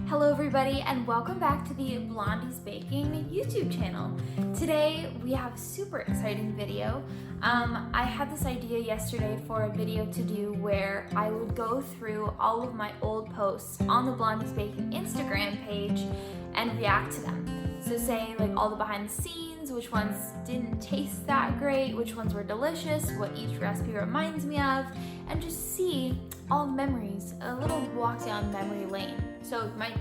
Hello everybody and welcome back to the Blondie's Baking YouTube channel. Today we have a super exciting video. I had this idea yesterday for a video to do where I would go through all of my old posts on the Blondie's Baking Instagram page and react to them. So say like all the behind the scenes, which ones didn't taste that great, which ones were delicious, what each recipe reminds me of, and just see all the memories, a little walk down memory lane. So you might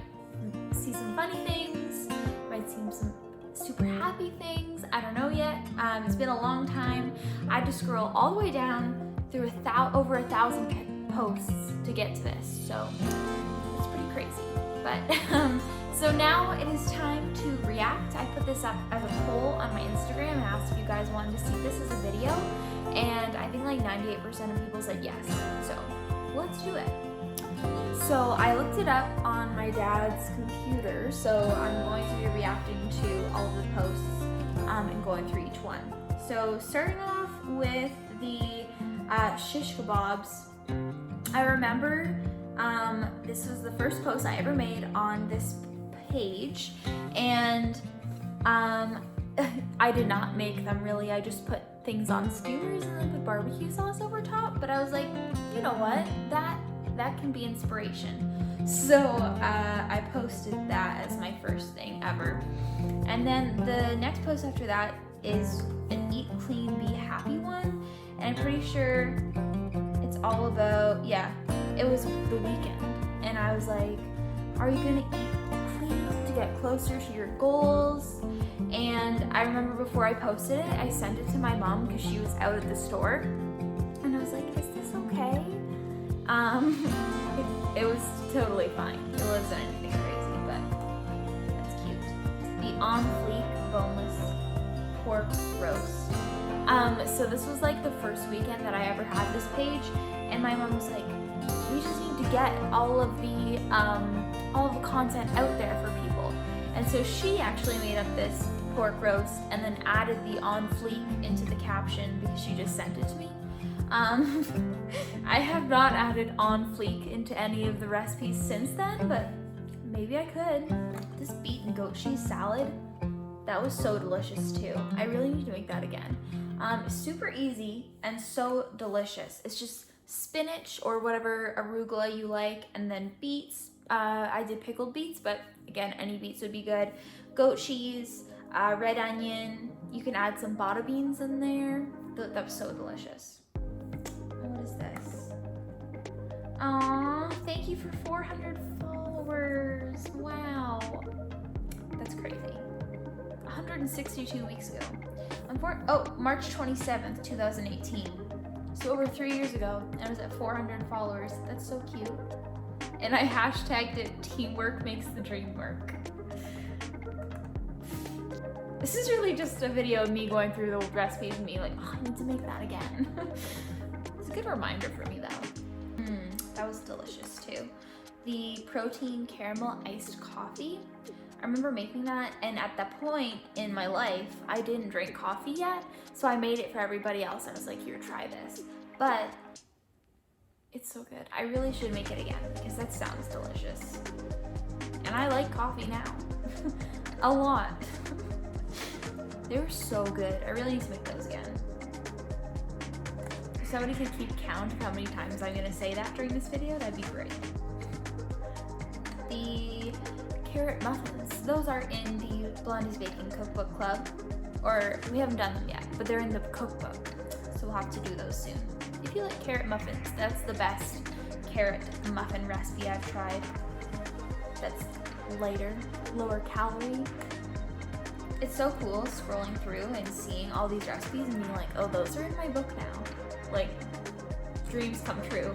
see some funny things, might see some super happy things, I don't know yet. It's been a long time. I had to scroll all the way down through over 1,000 posts to get to this, so it's pretty crazy. But so now it is time to react. I put this up as a poll on my Instagram and asked if you guys wanted to see this as a video, and I think like 98% of people said yes, so let's do it. So I looked it up on my dad's computer, so I'm going to be reacting to all of the posts and going through each one. So starting off with the shish kebabs, I remember this was the first post I ever made on this page, and I did not make them really. I just put things on skewers and then put barbecue sauce over top, but I was like, you know what, that can be inspiration. So I posted that as my first thing ever. And then the next post after that is an Eat Clean, Be Happy one, and I'm pretty sure it's all about, yeah, it was the weekend, and I was like, are you gonna eat clean to get closer to your goals? And I remember before I posted it, I sent it to my mom because she was out at the store, and I was like, is this okay? It was totally fine. It wasn't anything crazy, but that's cute. The On Fleek Boneless Pork Roast. So this was like the first weekend that I ever had this page, and my mom was like, we just need to get all of the content out there for people. And so she actually made up this pork roast and then added the On Fleek into the caption because she just sent it to me. I have not added On Fleek into any of the recipes since then, but maybe I could. This beet and goat cheese salad, that was so delicious too. I really need to make that again. Super easy and so delicious. It's just spinach or whatever arugula you like, and then beets. I did pickled beets, but again, any beets would be good. Goat cheese, red onion. You can add some bada beans in there. That was so delicious. What is this? Aw, thank you for 400 followers. Wow. That's crazy. 162 weeks ago. March 27th, 2018. So over 3 years ago, I was at 400 followers. That's so cute. And I hashtagged it, teamwork makes the dream work. This is really just a video of me going through the recipes and me like, oh, I need to make that again. It's a good reminder for me though. That was delicious too. The protein caramel iced coffee. I remember making that, and at that point in my life, I didn't drink coffee yet, so I made it for everybody else. I was like, here, try this. But it's so good. I really should make it again because that sounds delicious. And I like coffee now. A lot. They were so good. I really need to make those again. If somebody could keep count of how many times I'm gonna say that during this video, that'd be great. The carrot muffins. Those are in the Blondie's Baking Cookbook Club. Or we haven't done them yet, but they're in the cookbook. So we'll have to do those soon. If you like carrot muffins, that's the best carrot muffin recipe I've tried. That's lighter, lower calorie. It's so cool scrolling through and seeing all these recipes and being like, oh, those are in my book now. Like, dreams come true.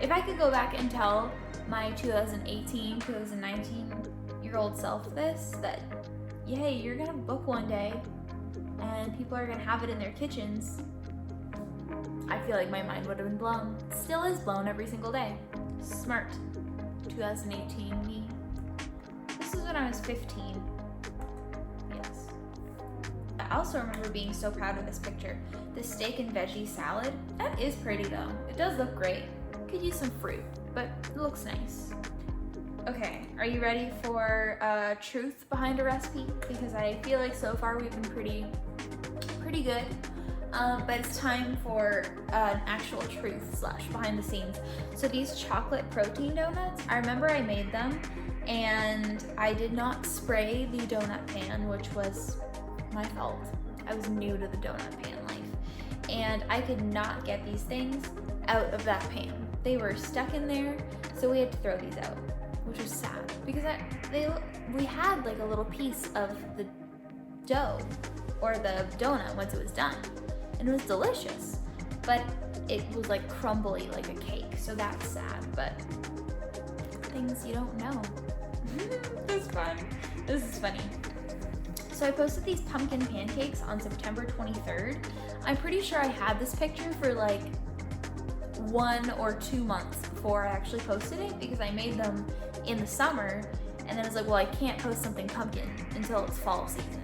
If I could go back and tell my 2018, 2019-year-old self this, that, yay, you're gonna book one day and people are gonna have it in their kitchens, I feel like my mind would have been blown. It still is blown every single day. Smart. 2018 me. This is when I was 15. Yes. I also remember being so proud of this picture. The steak and veggie salad. That is pretty though. It does look great. Could use some fruit, but it looks nice. Okay, are you ready for truth behind a recipe? Because I feel like so far we've been pretty good. But it's time for an actual truth / behind the scenes. So these chocolate protein donuts, I remember I made them and I did not spray the donut pan, which was my fault. I was new to the donut pan life. And I could not get these things out of that pan. They were stuck in there, so we had to throw these out, which was sad because we had like a little piece of the dough or the donut once it was done. And it was delicious, but it was like crumbly like a cake, so that's sad, but things you don't know. This is fun. This is funny. So I posted these pumpkin pancakes on September 23rd. I'm pretty sure I had this picture for like 1 or 2 months before I actually posted it because I made them in the summer and then I was like, well, I can't post something pumpkin until it's fall season.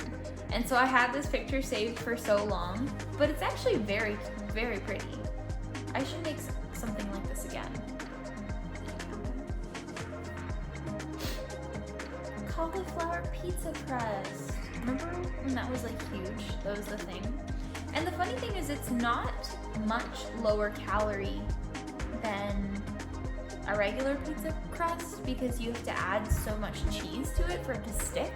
And so I had this picture saved for so long, but it's actually very, very pretty. I should make something like this again. Cauliflower pizza crust. Remember when that was like huge? That was the thing. And the funny thing is it's not much lower calorie than a regular pizza crust because you have to add so much cheese to it for it to stick.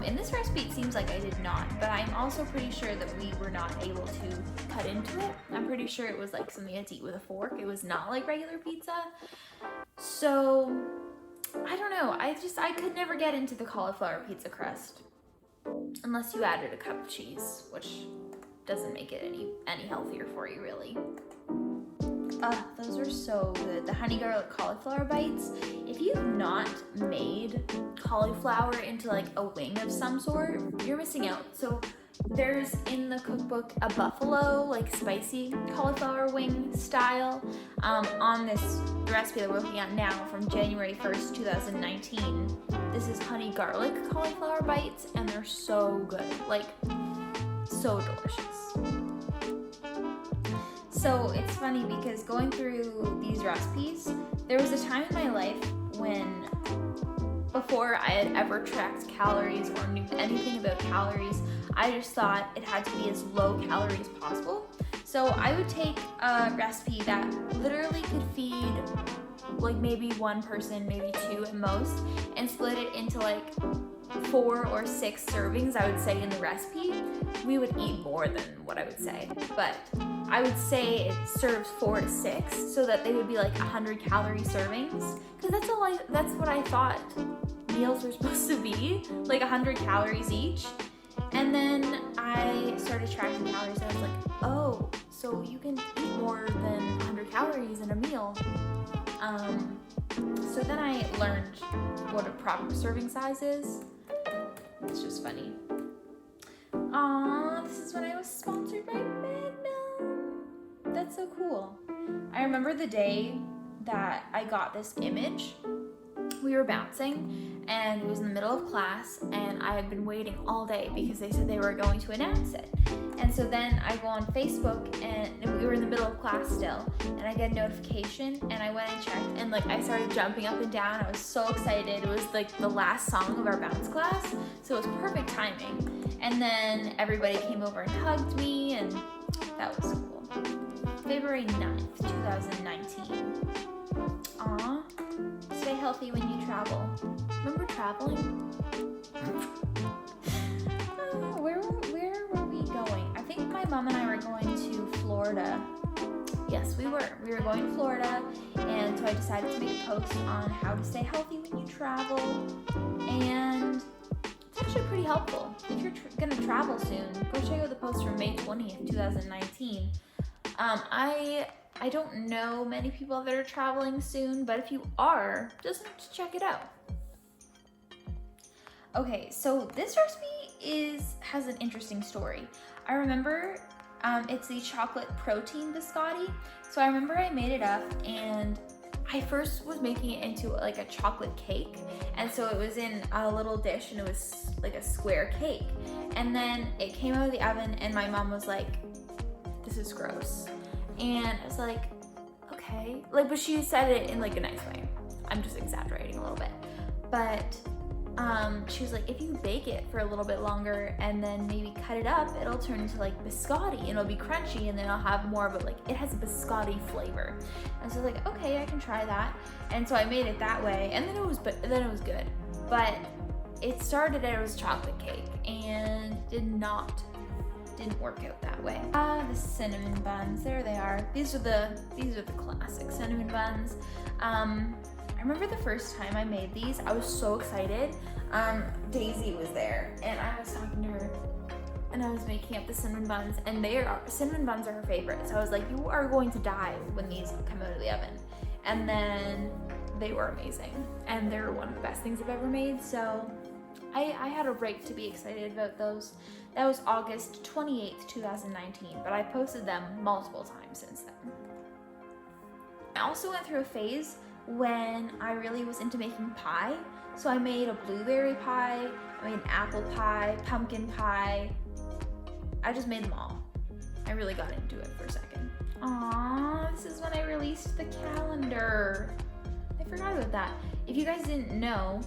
In this recipe, it seems like I did not, but I'm also pretty sure that we were not able to cut into it. I'm pretty sure it was like something you had to eat with a fork. It was not like regular pizza. So, I don't know. I could never get into the cauliflower pizza crust unless you added a cup of cheese, which doesn't make it any healthier for you, really. Those are so good. The honey garlic cauliflower bites. If you've not made cauliflower into like a wing of some sort, you're missing out. So there's in the cookbook a buffalo, like spicy cauliflower wing style. On this recipe that we're looking at now from January 1st, 2019, this is honey garlic cauliflower bites and they're so good, like so delicious. So it's funny because going through these recipes, there was a time in my life when, before I had ever tracked calories or knew anything about calories, I just thought it had to be as low calorie as possible. So I would take a recipe that literally could feed like maybe one person, maybe 2 at most, and split it into like 4 or 6 servings, I would say, in the recipe. We would eat more than what I would say, but I would say it serves 4 to 6 so that they would be like 100 calorie servings, because that's what I thought meals were supposed to be, like 100 calories each. And then I started tracking calories and I was like, oh, so you can eat more than 100 calories in a meal. So then I learned what a proper serving size is. It's just funny. This is when I was sponsored by Magnum. That's so cool. I remember the day that I got this image. We were bouncing and it was in the middle of class and I had been waiting all day because they said they were going to announce it. And so then I go on Facebook and we were in the middle of class still and I get a notification and I went and checked and like I started jumping up and down. I was so excited. It was like the last song of our bounce class, so it was perfect timing. And then everybody came over and hugged me and that was cool. February 9th, 2019. Aw. Stay healthy when you travel. Remember traveling? Where were we going? I think my mom and I were going to Florida. Yes, we were. We were going to Florida, and so I decided to make a post on how to stay healthy when you travel. And it's actually pretty helpful. If you're gonna travel soon, go check out the post from May 20th, 2019. I don't know many people that are traveling soon, but if you are, just check it out. Okay, so this recipe has an interesting story. I remember it's the chocolate protein biscotti. So I remember I made it up and I first was making it into like a chocolate cake. And so it was in a little dish and it was like a square cake. And then it came out of the oven and my mom was like, this is gross. And I was like, okay. Like, but she said it in like a nice way. I'm just exaggerating a little bit. But she was like, if you bake it for a little bit longer and then maybe cut it up, it'll turn into like biscotti and it'll be crunchy, and then I'll have more of it, like it has a biscotti flavor. And so I was like, okay, I can try that. And so I made it that way, and then it was good. But it started out as chocolate cake and didn't work out that way. The cinnamon buns, there they are. These are the classic cinnamon buns. I remember the first time I made these, I was so excited. Daisy was there, and I was talking to her, and I was making up the cinnamon buns, and cinnamon buns are her favorite. So I was like, you are going to die when these come out of the oven. And then they were amazing, and they're one of the best things I've ever made. So I had a right to be excited about those. That was August 28th, 2019, but I posted them multiple times since then. I also went through a phase when I really was into making pie. So I made a blueberry pie, I made an apple pie, pumpkin pie. I just made them all. I really got into it for a second. Aww, this is when I released the calendar. I forgot about that. If you guys didn't know,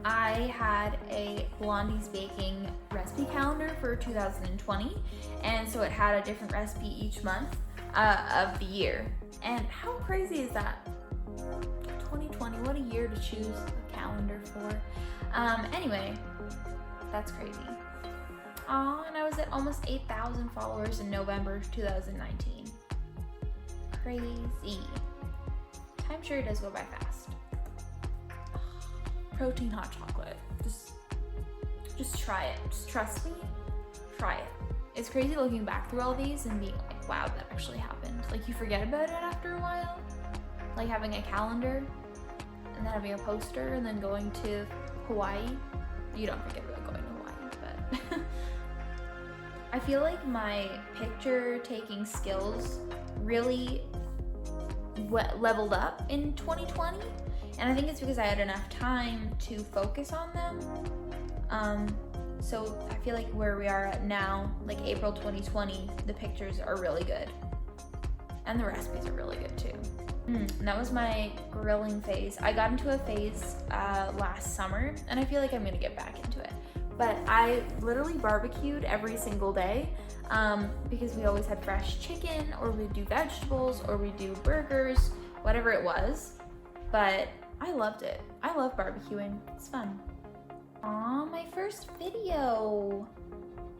I had a Blondie's Baking recipe calendar for 2020, and so it had a different recipe each month of the year. And how crazy is that? 2020, what a year to choose a calendar for. Anyway, that's crazy. And I was at almost 8,000 followers in November 2019. Crazy. Time sure does go by fast. Protein hot chocolate. Just try it. Just trust me. Try it. It's crazy looking back through all these and being like, wow, that actually happened. Like, you forget about it after a while. Like having a calendar and then having a poster and then going to Hawaii. You don't forget about going to Hawaii, but I feel like my picture taking skills really leveled up in 2020, and I think it's because I had enough time to focus on them. So I feel like where we are at now, like April 2020, the pictures are really good and the recipes are really good too. And that was my grilling phase. I got into a phase last summer, and I feel like I'm gonna get back into it. But I literally barbecued every single day because we always had fresh chicken, or we'd do vegetables, or we'd do burgers, whatever it was. But I loved it. I love barbecuing. It's fun. My first video.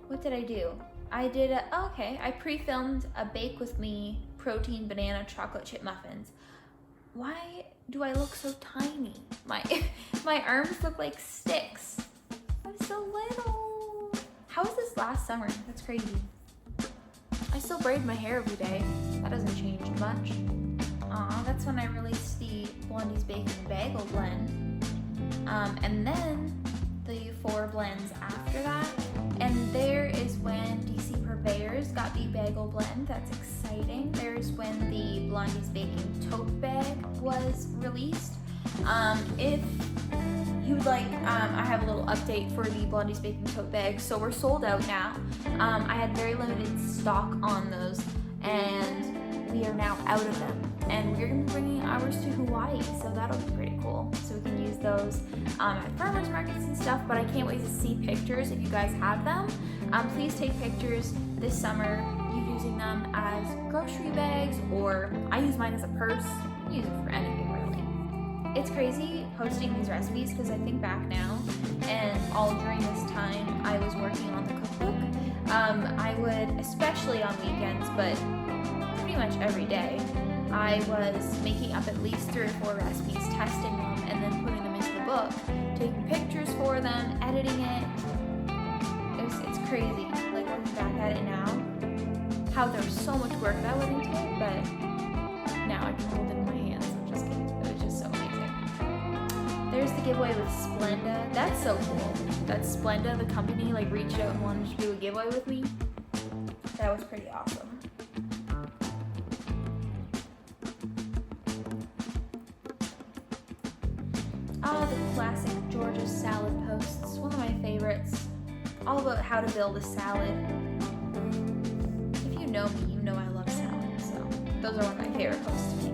What did I do? I pre-filmed a Bake With Me protein banana chocolate chip muffins. Why do I look so tiny? My arms look like sticks. I'm so little. How was this last summer? That's crazy. I still braid my hair every day. That doesn't change much. That's when I released the Blondie's Baking Bagel Blend. And then the 4 blends after that. And there is when DC Purveyors got the bagel blend. That's exciting. There's when the Blondie's Baking tote bag was released. If you'd like, I have a little update for the Blondie's Baking tote bags. So we're sold out now. I had very limited stock on those, and we are now out of them. And we're gonna be bringing ours to Hawaii, so that'll be pretty cool. So we can use those at farmers markets and stuff, but I can't wait to see pictures if you guys have them. Please take pictures this summer, you using them as grocery bags, or I use mine as a purse. Use it for anything really. It's crazy posting these recipes because I think back now, and all during this time I was working on the cookbook. I would, especially on weekends, but pretty much every day, I was making up at least 3 or 4 recipes, testing them, and then putting them into the book, taking pictures for them, editing it. It's crazy, like looking back at it now, how there's so much work that went into it, but now I can hold it in my hands. I'm just kidding. It was just so amazing. There's the giveaway with Splenda. That's so cool. That Splenda, the company, like reached out and wanted to do a giveaway with me. That was pretty awesome. The classic Georgia salad posts, one of my favorites. All about how to build a salad. If you know me, you know I love salad, so those are one of my favorite posts to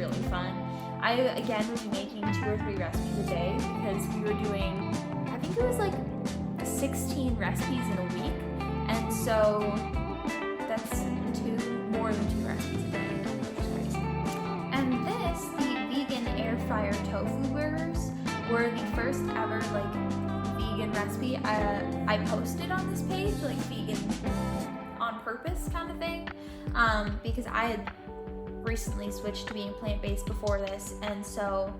really fun. I, again, would be making 2 or 3 recipes a day because we were doing, I think it was like 16 recipes in a week. And so that's more than 2 recipes a day, which is crazy. And this, the vegan air fryer tofu burgers, were the first ever like vegan recipe I posted on this page, like vegan on purpose kind of thing, because I had recently switched to being plant-based before this, and so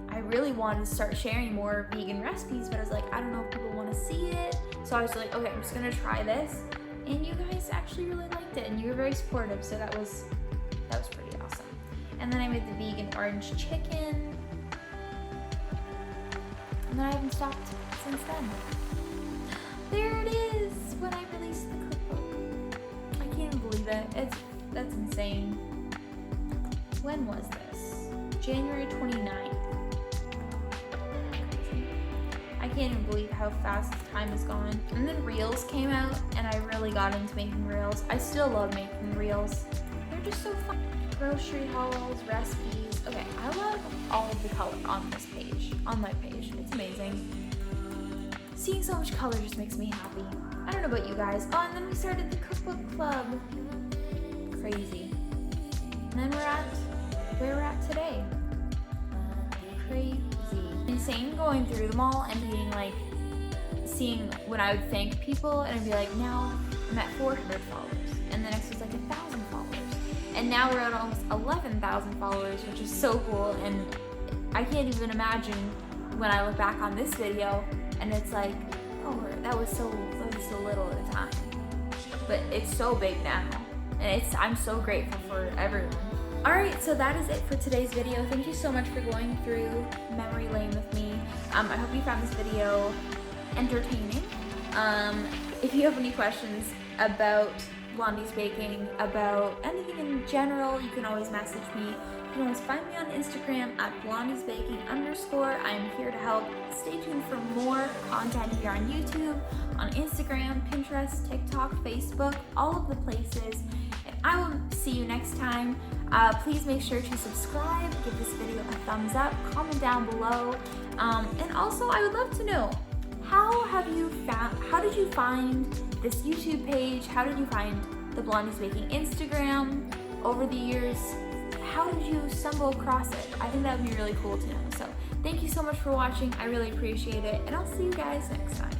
I really wanted to start sharing more vegan recipes, but I was like, I don't know if people want to see it, so I was like, okay, I'm just gonna try this, and you guys actually really liked it, and you were very supportive, so that was pretty awesome. And then I made the vegan orange chicken, and then I haven't stopped since then. There it is, when I released the cookbook. I can't even believe it. That's insane. When was this? January 29th. Crazy. I can't even believe how fast time has gone. And then Reels came out, and I really got into making Reels. I still love making Reels. They're just so fun. Grocery hauls, recipes. Okay, I love all of the color on this page, on my page. It's amazing. Seeing so much color just makes me happy. I don't know about you guys. Oh, and then we started the cookbook club. Crazy. And then we're at where we're at today. Crazy. Insane going through them all and being like, seeing when I would thank people and I'd be like, now I'm at 400 followers. And the next was like 1,000 followers. And now we're at almost 11,000 followers, which is so cool. And I can't even imagine when I look back on this video and it's like, oh, that was so little at a time. But it's so big now. And I'm so grateful for everyone. Alright, so that is it for today's video. Thank you so much for going through memory lane with me. I hope you found this video entertaining. If you have any questions about Blondie's Baking, about anything in general, you can always message me. You can always find me on Instagram at blondiesbaking_. I'm here to help. Stay tuned for more content here on YouTube, on Instagram, Pinterest, TikTok, Facebook, all of the places. And I will see you next time. Please make sure to subscribe, give this video a thumbs up, comment down below. And also, I would love to know, how did you find this YouTube page? How did you find the Blondie's Baking Instagram over the years? How did you stumble across it? I think that would be really cool to know. So thank you so much for watching. I really appreciate it, and I'll see you guys next time.